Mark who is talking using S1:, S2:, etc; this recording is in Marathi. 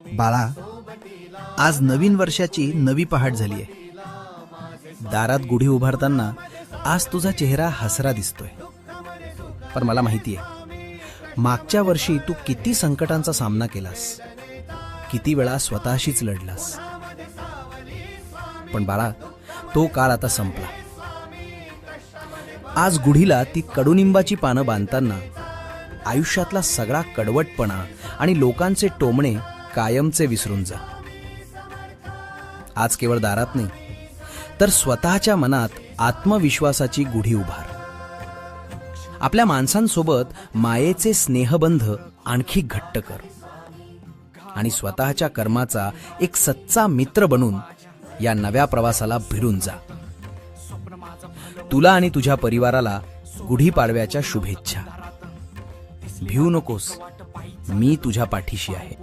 S1: बाळा, आज नवीन वर्षाची नवी पहाट झाली आहे. दारात गुढी उभारताना आज तुझा चेहरा हसरा दिसतोय. पण मला माहिती आहे, मागच्या वर्षी तू किती संकटांचा सामना केलास, किती वेळा स्वतःशीच लढलास. पण बाळा, तो काळ आता संपला. आज गुढीला ती कडुनिंबाची पानं बांधताना आयुष्यातला सगळा कडवटपणा आणि लोकांचे टोमणे कायमचे विसरून जा. आज केवळ दारात नाही, तर स्वतःच्या मनात आत्मविश्वासाची गुढी उभार. आपल्या माणसांसोबत मायेचे स्नेहबंध आणखी घट्ट कर आणि स्वतःच्या कर्माचा एक सच्चा मित्र बनून या नव्या प्रवासाला भिडून जा. तुला आणि तुझ्या परिवाराला गुढीपाडव्याच्या शुभेच्छा. भिवू नकोस, मी तुझ्या पाठीशी आहे.